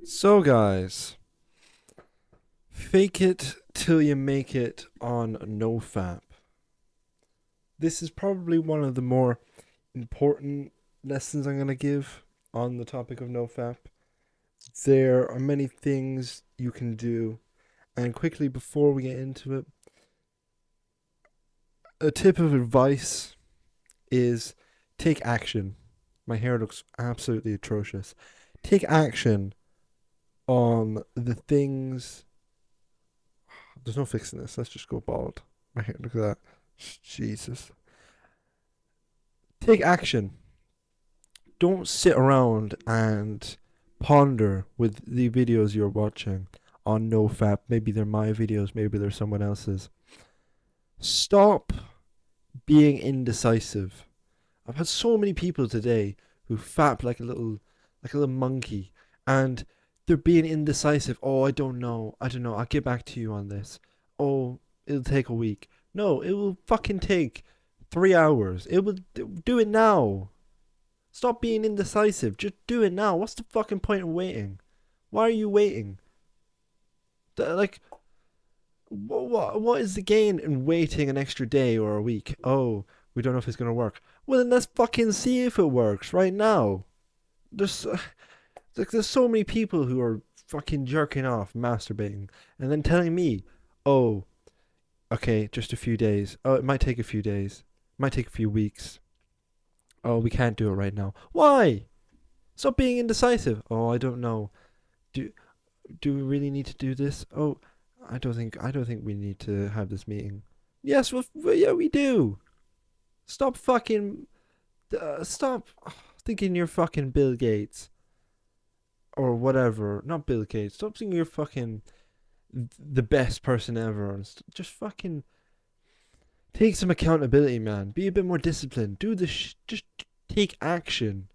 So, guys, fake it till you make it on NoFap. This is probably one of the more important lessons I'm going to give on the topic of NoFap. There are many things you can do, and quickly before we get into it, a tip of advice is take action. My hair looks absolutely atrocious. Take action on the things. There's no fixing this. Let's just go bald. My hair, look at that. Jesus. Take action. Don't sit around and ponder with the videos you're watching on NoFap. Maybe they're my videos, maybe they're someone else's. Stop being indecisive. I've had so many people today who fap like a little monkey, and they're being indecisive. Oh, I don't know. I'll get back to you on this. Oh, it'll take a week. No, it will fucking take 3 hours. It will do it now. Stop being indecisive. Just do it now. What's the fucking point of waiting? Why are you waiting? Like, what is the gain in waiting an extra day or a week? Oh, we don't know if it's gonna work. Well, then let's fucking see if it works right now. There's there's so many people who are fucking jerking off, masturbating, and then telling me, oh, okay, just a few days. Oh, it might take a few days. It might take a few weeks. Oh, we can't do it right now. Why? Stop being indecisive. Oh, I don't know. Do do we really need to do this? Oh, I don't think we need to have this meeting. Yes, yeah, we do. Stop fucking stop thinking you're fucking Bill Gates or whatever. Not Bill Gates. Stop thinking you're fucking the best person ever. And just fucking take some accountability, man. Be a bit more disciplined. Do this. Just take action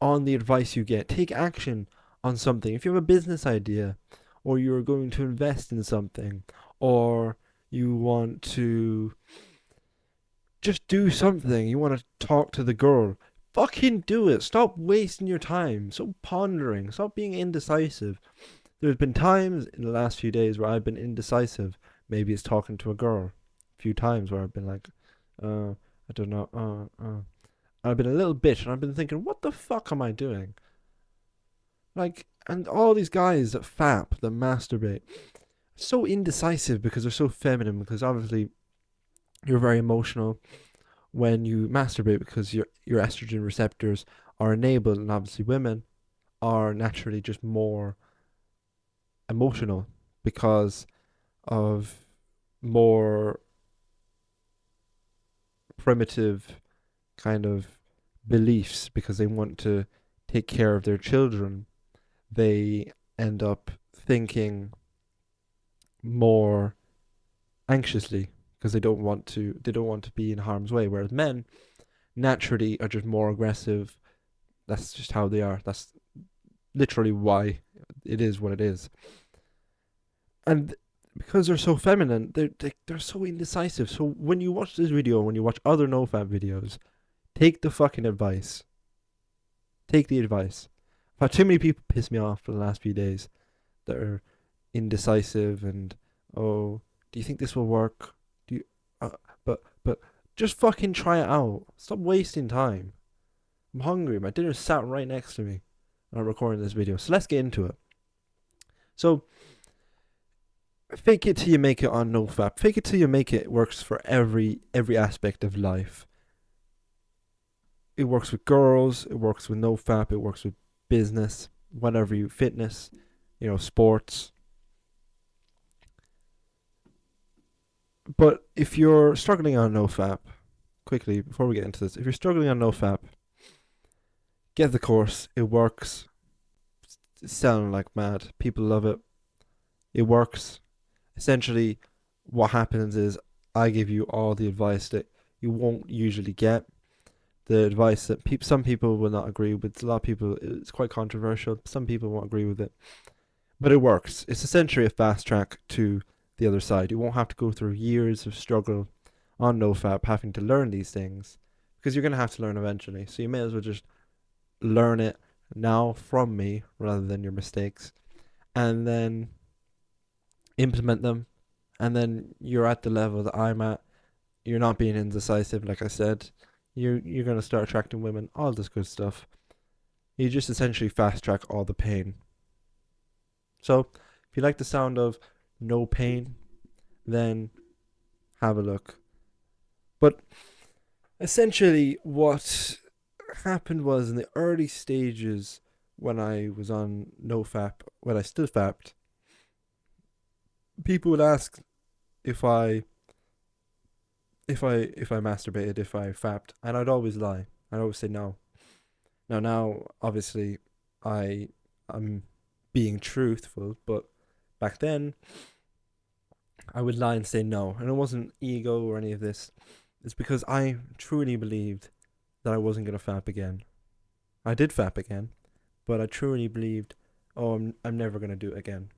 on the advice you get. Take action on something. If you have a business idea, or you're going to invest in something, or you want to just do something, you want to talk to the girl, fucking do it. Stop wasting your time. Stop pondering. Stop being indecisive. There's been times in the last few days where I've been indecisive. Maybe it's talking to a girl. A few times where I've been like, I don't know, I've been a little bitch, and I've been thinking, what the fuck am I doing? Like, and all these guys that fap, that masturbate, so indecisive because they're so feminine. Because obviously you're very emotional when you masturbate because your estrogen receptors are enabled, and obviously women are naturally just more emotional because of more primitive kind of beliefs, because they want to take care of their children. They end up thinking more anxiously because they don't want to be in harm's way, whereas men naturally are just more aggressive. That's just how they are. That's literally why it is what it is. And because they're so feminine, they're so indecisive. So when you watch this video, when you watch other NoFap videos, take the fucking advice. Take the advice. I've had too many people piss me off for the last few days that are indecisive and, oh, do you think this will work? Do you but just fucking try it out. Stop wasting time. I'm hungry. My dinner's sat right next to me. I'm recording this video. So let's get into it. So fake it till you make it on NoFap. Fake it till you make it works for every aspect of life. It works with girls, it works with NoFap, it works with business, whatever you fitness, sports. But if you're struggling on NoFap, quickly before we get into this, if you're struggling on NoFap, get the course. It works. It's selling like mad. People love it. It works. Essentially, what happens is I give you all the advice that you won't usually get. The advice that some people will not agree with. A lot of people, it's quite controversial. Some people won't agree with it. But it works. It's essentially a fast track to the other side. You won't have to go through years of struggle on NoFap having to learn these things, because you're going to have to learn eventually. So you may as well just learn it now from me rather than your mistakes, and then implement them, and then you're at the level that I'm at. You're not being indecisive, like I said. You're gonna start attracting women, all this good stuff. You just essentially fast track all the pain. So if you like the sound of no pain, then have a look. But essentially, what happened was in the early stages when I was on NoFap, when I still fapped, people would ask if I masturbated, if I fapped, and I'd always lie. I'd always say no. Now, obviously, I'm being truthful, but back then I would lie and say no, and it wasn't ego or any of this. It's because I truly believed that I wasn't gonna fap again. I did fap again, but I truly believed, oh, I'm never gonna do it again.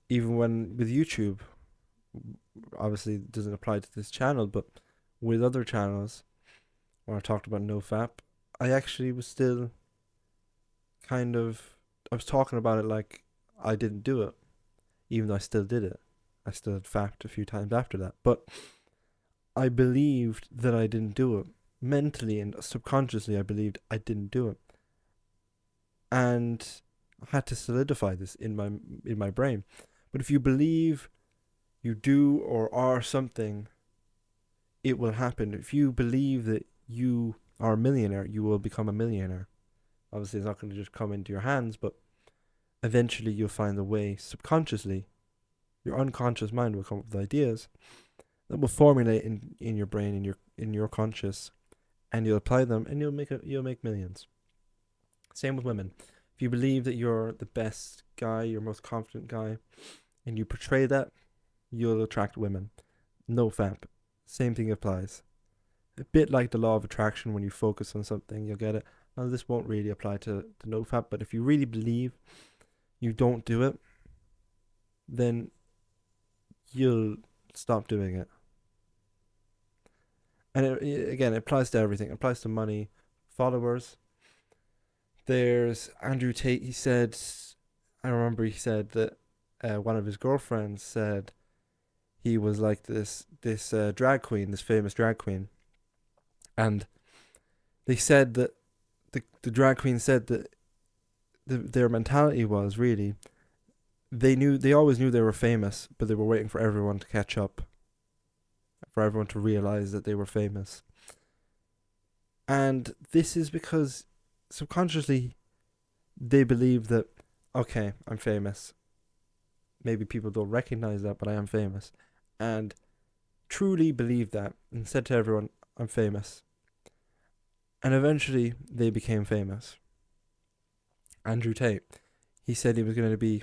Even when with YouTube, obviously it doesn't apply to this channel, but with other channels where I talked about NoFap, I actually was still kind of I was talking about it like I didn't do it, even though I still did it. I still had fapped a few times after that, but I believed that I didn't do it. Mentally and subconsciously, I believed I didn't do it, and I had to solidify this in my brain. But if you believe you do or are something, it will happen. If you believe that you are a millionaire, you will become a millionaire. Obviously, it's not going to just come into your hands, but eventually you'll find the way subconsciously. Your unconscious mind will come up with ideas that will formulate in your brain, in your conscious, and you'll apply them, and you'll make millions. Same with women. If you believe that you're the best guy, you're most confident guy, and you portray that, you'll attract women. NoFap. Same thing applies. A bit like the law of attraction, when you focus on something, you'll get it. Now, this won't really apply to NoFap, but if you really believe you don't do it, then you'll stop doing it. And again, it applies to everything. It applies to money, followers. There's Andrew Tate. He said, I remember he said that one of his girlfriends said he was like this drag queen, this famous drag queen, and they said that the drag queen said that their mentality was really they always knew they were famous, but they were waiting for everyone to catch up, for everyone to realize that they were famous. And this is because subconsciously they believe that, okay, I'm famous. Maybe people don't recognize that, but I am famous. And truly believe that and said to everyone, I'm famous. And eventually they became famous. Andrew Tate, he said he was going to be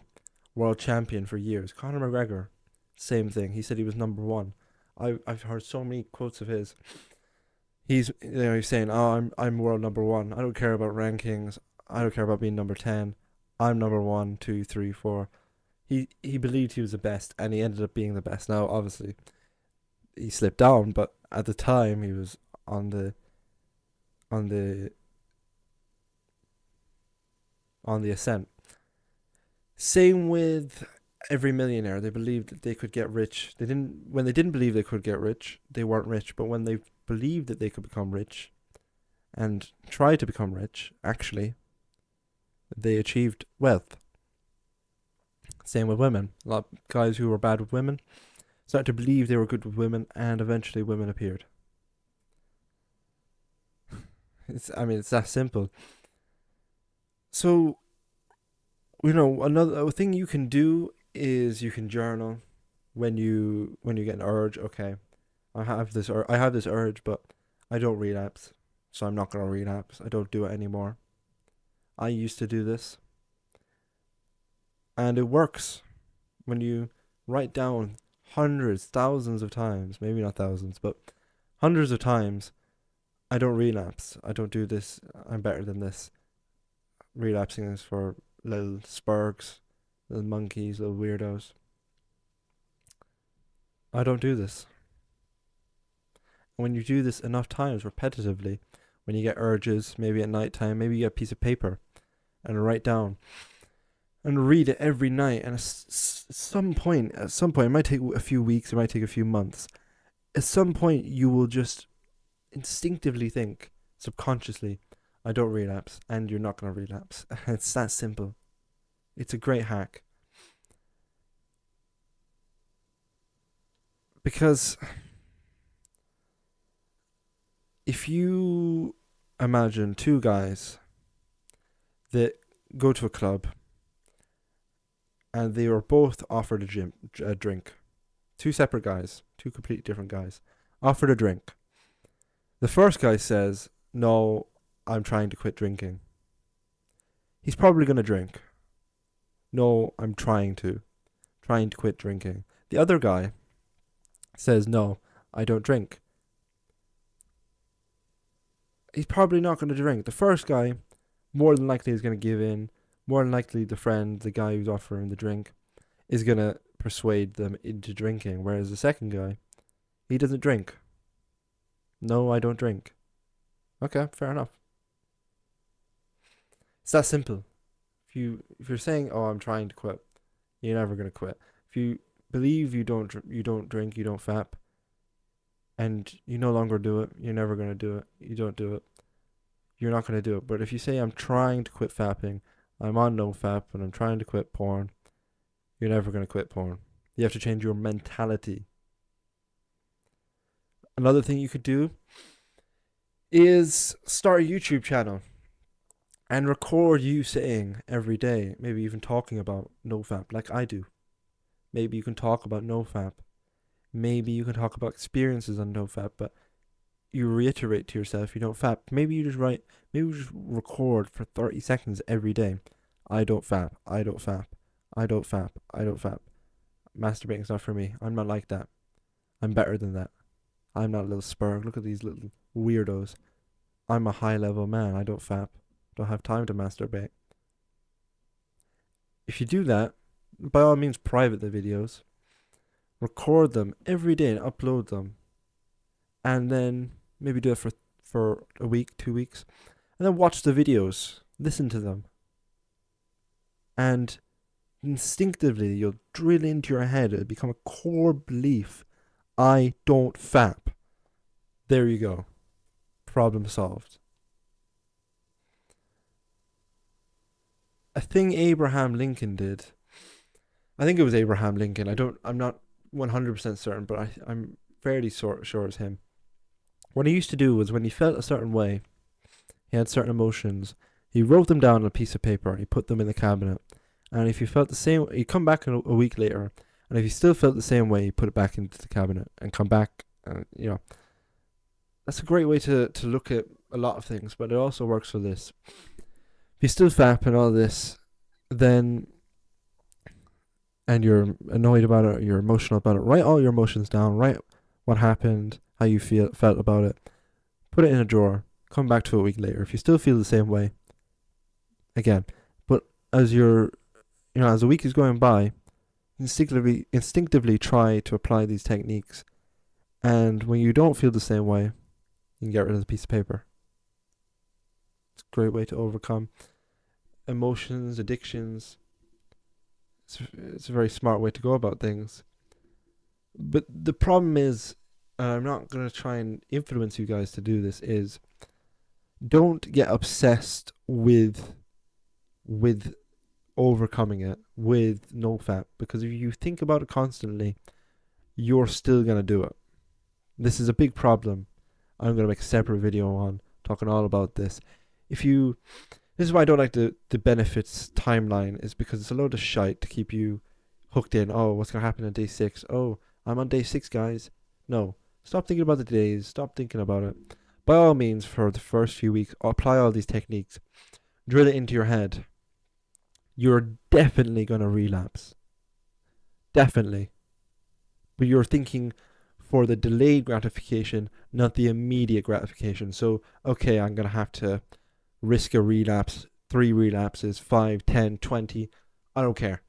world champion for years. Conor McGregor, same thing. He said he was number one. I've heard so many quotes of his. He's saying, "Oh, I'm world number one. I don't care about rankings. I don't care about being number 10. I'm number one, two, three, four." He believed he was the best, and he ended up being the best. Now, obviously, he slipped down, but at the time, he was on the on the on the ascent. Same with every millionaire. They believed that they could get rich. They didn't when they didn't believe they could get rich, they weren't rich. But when they believed that they could become rich and tried to become rich, actually, they achieved wealth. Same with women. A lot of guys who were bad with women started to believe they were good with women, and eventually women appeared. It's that simple. So, another thing you can do is you can journal when you get an urge. Okay, I have this urge, but I don't relapse, so I'm not gonna relapse. I don't do it anymore. I used to do this, and it works when you write down hundreds, thousands of times, maybe not thousands, but hundreds of times. I don't relapse. I don't do this. I'm better than this. Relapsing is for little spurgs, little monkeys, little weirdos. I don't do this. When you do this enough times repetitively, when you get urges, maybe at night time, maybe you get a piece of paper and write down and read it every night. And at some point, it might take a few weeks, it might take a few months. At some point, you will just instinctively think, subconsciously, I don't relapse, and you're not going to relapse. It's that simple. It's a great hack. Because if you imagine two guys that go to a club and they were both offered a drink, two separate guys, two completely different guys, offered a drink. The first guy says, no, I'm trying to quit drinking. He's probably going to drink. No, I'm trying to quit drinking. The other guy says, no, I don't drink. He's probably not going to drink. The first guy, more than likely, is going to give in. More than likely, the guy who's offering the drink, is going to persuade them into drinking. Whereas the second guy, he doesn't drink. No, I don't drink. Okay, fair enough. It's that simple. If you're saying, "Oh, I'm trying to quit," you're never gonna quit. If you believe you don't drink, you don't fap, and you no longer do it, you're never gonna do it. You don't do it. You're not gonna do it. But if you say, "I'm trying to quit fapping," I'm on NoFap, and I'm trying to quit porn, you're never gonna quit porn. You have to change your mentality. Another thing you could do is start a YouTube channel and record you saying every day, maybe even talking about NoFap like I do. Maybe you can talk about NoFap. Maybe you can talk about experiences on NoFap, but you reiterate to yourself you don't fap. Maybe you just record for 30 seconds every day. I don't fap, I don't fap, I don't fap, I don't fap. Masturbating's not for me. I'm not like that. I'm better than that. I'm not a little spurg. Look at these little weirdos. I'm a high level man. I don't fap. Don't have time to masturbate. If you do that, by all means private the videos. Record them every day and upload them. And then maybe do it for a week, 2 weeks. And then watch the videos. Listen to them. And instinctively you'll drill into your head. It'll become a core belief. I don't fap. There you go. Problem solved. A thing Abraham Lincoln did. I think it was Abraham Lincoln. I'm not 100% certain, but I'm fairly sure it's him. What he used to do was when he felt a certain way, he had certain emotions, he wrote them down on a piece of paper and he put them in the cabinet. And if he felt the same, he'd come back a week later, and if he still felt the same way, he put it back into the cabinet and come back. And that's a great way to look at a lot of things, but it also works for this. If you still fap and all this, then, and you're annoyed about it, you're emotional about it, write all your emotions down, write what happened, how you felt about it, put it in a drawer, come back to it a week later. If you still feel the same way, again, but as as a week is going by, instinctively try to apply these techniques, and when you don't feel the same way, you can get rid of the piece of paper. It's a great way to overcome emotions, addictions. It's a very smart way to go about things. But the problem is, and I'm not going to try and influence you guys to do this, is don't get obsessed with overcoming it with NoFap, because if you think about it constantly, you're still going to do it. This is a big problem. I'm going to make a separate video on talking all about this. This is why I don't like the benefits timeline, is because it's a load of shite to keep you hooked in. Oh, what's going to happen on day 6? Oh, I'm on day 6, guys. No. Stop thinking about the days. Stop thinking about it. By all means, for the first few weeks, apply all these techniques. Drill it into your head. You're definitely going to relapse. Definitely. But you're thinking for the delayed gratification, not the immediate gratification. So, okay, I'm going to have to risk a relapse, 3 relapses, 5, 10, 20. I don't care.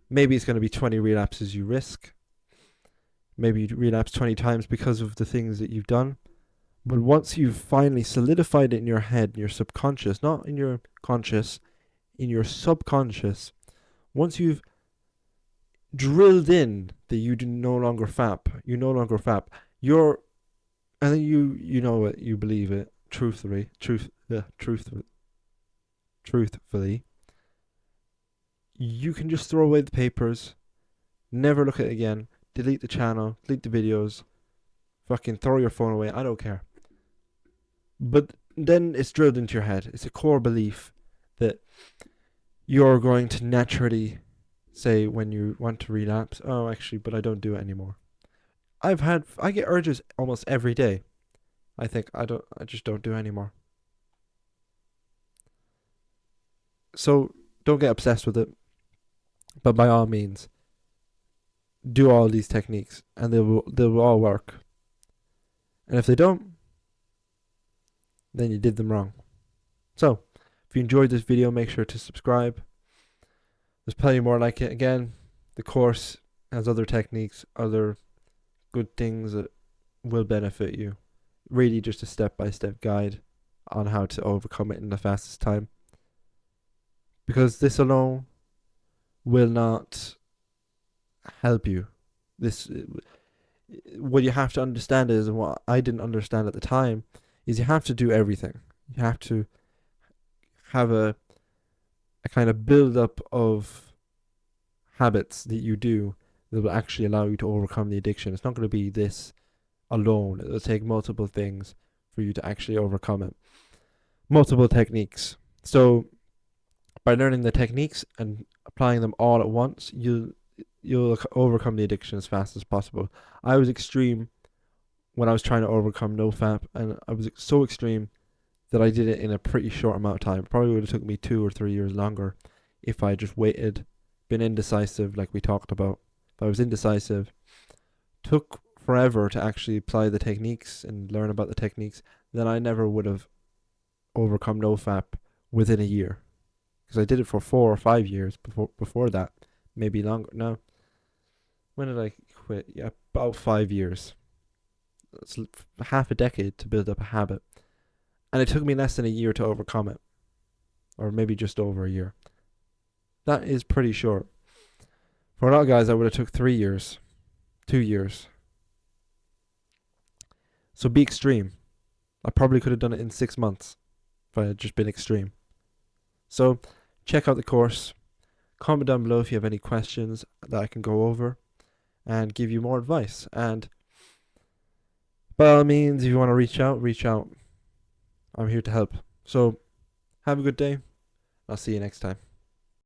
Maybe it's going to be 20 relapses you risk. Maybe you relapse 20 times because of the things that you've done. But once you've finally solidified it in your head, in your subconscious, not in your conscious, in your subconscious, once you've drilled in that you do no longer fap, you're, and then you know it, you believe it, truthfully, you can just throw away the papers, never look at it again, delete the channel, delete the videos, fucking throw your phone away. I don't care. But then it's drilled into your head. It's a core belief that you're going to naturally say when you want to relapse, oh, actually, but I don't do it anymore. I get urges almost every day. I think I just don't do it anymore. So don't get obsessed with it. But by all means, do all these techniques, and they will all work. And if they don't, then you did them wrong. So, if you enjoyed this video, make sure to subscribe. There's plenty more like it. Again, the course has other techniques, other good things that will benefit you. Really just a step-by-step guide on how to overcome it in the fastest time. Because this alone will not help you. What you have to understand is, and what I didn't understand at the time, is you have to do everything. You have to have a kind of build up of habits that you do that will actually allow you to overcome the addiction. It's not going to be this alone. It'll take multiple things for you to actually overcome it. Multiple techniques. So by learning the techniques and applying them all at once, you'll overcome the addiction as fast as possible. I was extreme when I was trying to overcome NoFap, and I was so extreme that I did it in a pretty short amount of time. It probably would have took me 2 or 3 years longer if I just waited, been indecisive like we talked about. If I was indecisive, took forever to actually apply the techniques and learn about the techniques, then I never would have overcome NoFap within a year. Because I did it for 4 or 5 years before that, maybe longer. No, when did I quit? Yeah, about 5 years. It's half a decade to build up a habit. And it took me less than a year to overcome it. Or maybe just over a year. That is pretty short. For a lot of guys, I would have took 3 years. 2 years. So be extreme. I probably could have done it in 6 months if I had just been extreme. So check out the course. Comment down below if you have any questions that I can go over and give you more advice. And by all means, if you want to reach out. I'm here to help. So have a good day. I'll see you next time.